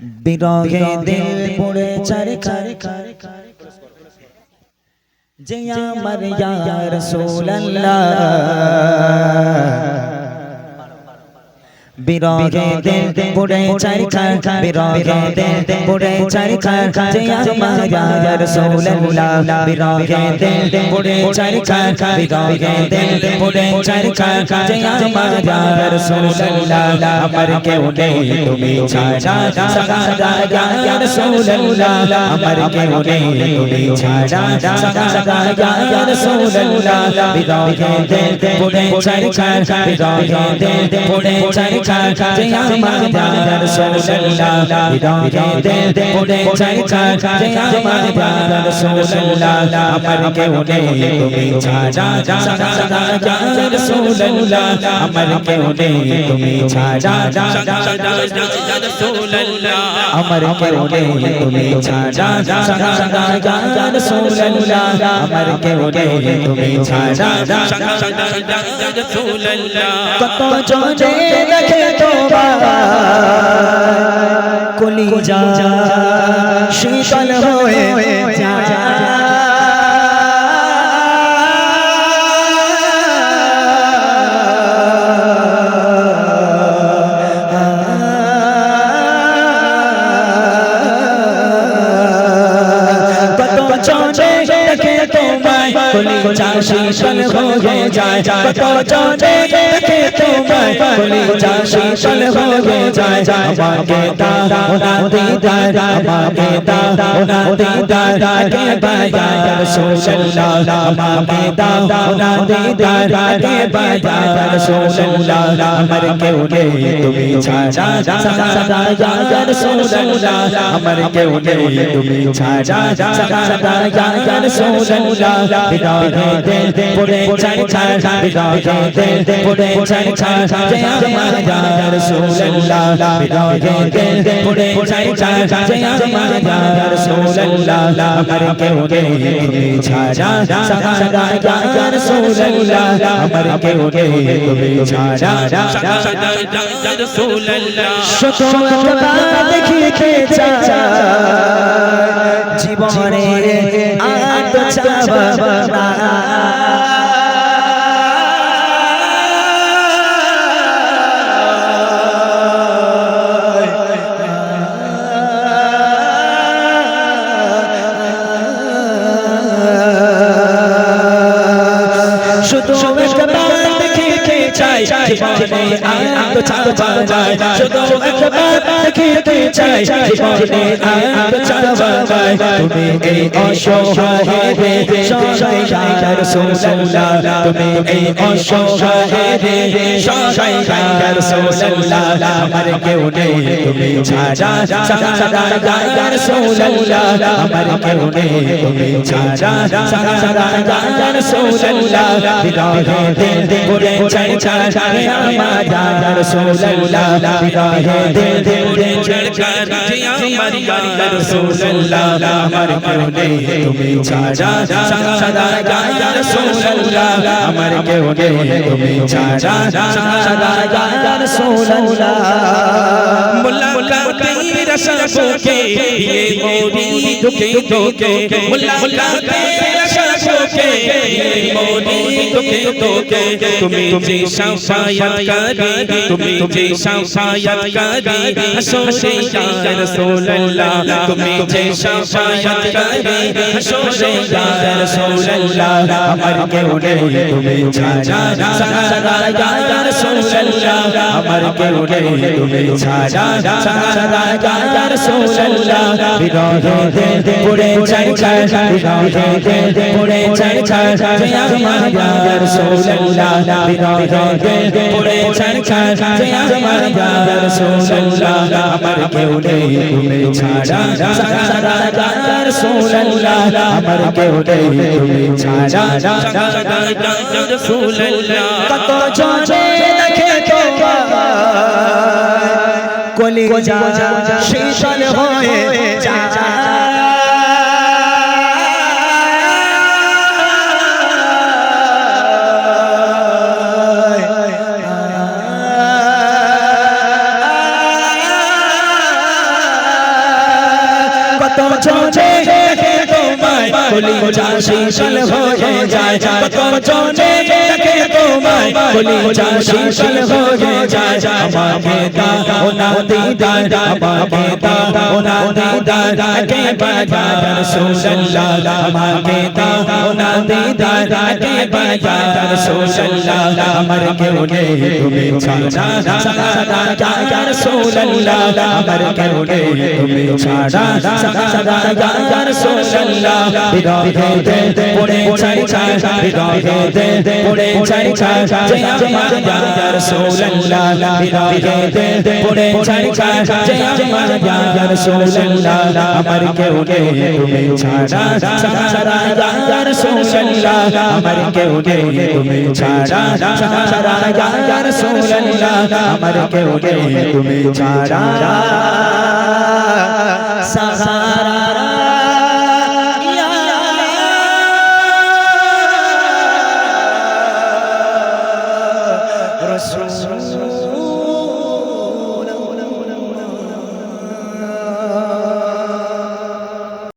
বিরহে দিল পড়ে চারখার যে আমার ইয়া রাসূলুল্লাহ বিরহে দিল পড়ে চারখার বিরহে দিল পড়ে চারখার যে আমার ইয়া রাসূলুল্লাহ বিরহে দিল পড়ে চারখার বিরহে দিল পড়ে চারখার যে আমার ইয়া রাসূলুল্লাহ আমার কেউ নেই তুমি ছাড়া সাদা ইয়া রাসূলুল্লাহ আমার কেউ নেই তুমি ছাড়া সাদা ইয়া রাসূলুল্লাহ বিরহে দিল পড়ে চারখার বিরহে দিল পড়ে চারখার যে আমার ইয়া রাসূলুল্লাহ বিরহে দিল পড়ে চারখার যে আমার ইয়া রাসূলুল্লাহ আমার কেউ নেই তুমি ছাড়া সাদা ইয়া রাসূলুল্লাহ আমার কেউ নেই তুমি ছাড়া সাদা ইয়া রাসূলুল্লাহ আমার কেউ নেই তুমি ছাড়া সাদা ইয়া রাসূলুল্লাহ আমার কেউ নেই তুমি ছাড়া সাদা ইয়া রাসূলুল্লাহ কত জনে দেখে তোমার কলিজা শীতল হয়ে যায় কলিজা শীতল হয়ে যায় কত জনে দেখে তোমায় কলিজা শীতল হয়ে যায় আমাকে দাও না দিদার আমাকে দাও না দিদার কে বায়া রাসূলুল্লাহ আমাকে দাও না দিদার কে বায়া রাসূলুল্লাহ আমার কেউ নেই তুমি ছাড়া সাদা ইয়া রাসূলুল্লাহ আমার কেউ নেই তুমি ছাড়া সাদা ইয়া রাসূলুল্লাহ বিরহে দিল পড়ে চারখার বিরহে দিল পড়ে চারখার যে আমার ইয়া রাসূলুল্লাহ বিরহে দিল পড়ে চারখার যে আমার ইয়া রাসূলুল্লাহ আমার কেউ নেই তুমি ছাড়া সাদা ইয়া রাসূলুল্লাহ আমার কেউ নেই তুমি ছাড়া সাদা ইয়া রাসূলুল্লাহ শত একবার দেখিতে চাই জীবনে আর তো চাওয়া না শুধু একবার দেখিতে চাই জীবনে আর তো চাওয়া যায় শুধু একবার দেখিতে চাই জীবনে আর তো চাওয়া যায় তুমি এই অসহায় রে সহায় ইয়া রাসূলুল্লাহ তুমি এই অসহায় রে সহায় ইয়া রাসূলুল্লাহ আমার কেউ নেই তুমি ছাড়া সাদা ইয়া রাসূলুল্লাহ আমার কেউ নেই তুমি ছাড়া সাদা ইয়া রাসূলুল্লাহ বিরহে দিল পড়ে চারখার আমার ইয়া রাসূলুল্লাহ বিরহে দিল পড়ে চারখার যে আমার ইয়া রাসূলুল্লাহ আমার কেউ নেই তুমি ছাড়া সাদা ইয়া রাসূলুল্লাহ আমার কেউ নেই তুমি ছাড়া সাদা ইয়া রাসূলুল্লাহ মুলাকাতে রশবকে ये मुरीद के धोखे मुलाकाते रशबके ये मुरीद के धोखे तुम्हें जी शफायत करी तुम्हें जी शफायत करी हसो से या रसूलुल्लाह तुम्हें जी शफायत करी हसो से या रसूलुल्लाह अमर के उड़े तुम्हें छाड़ा सादा या रसूलुल्लाह अमर के उड़े तुम्हें छाड़ा सादा या रसूलुल्लाह বিরহে দিল পড়ে চারখার বিরহে দিল পড়ে চারখার যে আমার ইয়া রাসূলুল্লাহ বিরহে দিল পড়ে চারখার যে আমার ইয়া রাসূলুল্লাহ আমার কেউ নেই তুমি ছাড়া সাদা ইয়া রাসূলুল্লাহ আমার কেউ নেই তুমি ছাড়া সাদা ইয়া রাসূলুল্লাহ কত জনে দেখে তোমায় কলিজা শীতল হয়ে যায় কত জনে দেখে তোমায় কলিজা শীতল হয়ে যায় কত জনে দেখে তোমায় কলিজা শীতল হয়ে যায় আমাকে দাও না দিদার আমাকে দাও না দিদার কে বাজা রাসূলুল্লাহ আমাকে দাও না দিদার কে বাজা রাসূলুল্লাহ আমার কেউ নেই তুমি ছাড়া সারা ইয়া রাসূলুল্লাহ আমার কেউ নেই তুমি ছাড়া সারা ইয়া রাসূলুল্লাহ বিরহে পড়ে ছাড়ি বিরহে পড়ে ছাড়ি যে আমার ইয়া রাসূলুল্লাহ বিরহে পড়ে ছাড়ি যে আমার ইয়া রাসূলুল্লাহ আমার কেউ নেই তুমি ছাড়া সারা ইয়া রাসূলুল্লাহ আমার কেউ নেই তুমি ছাড়া সারা ইয়া রাসূলুল্লাহ আমার কেউ নেই তুমি ছাড়া সারা ইয়া রাসূলুল্লাহ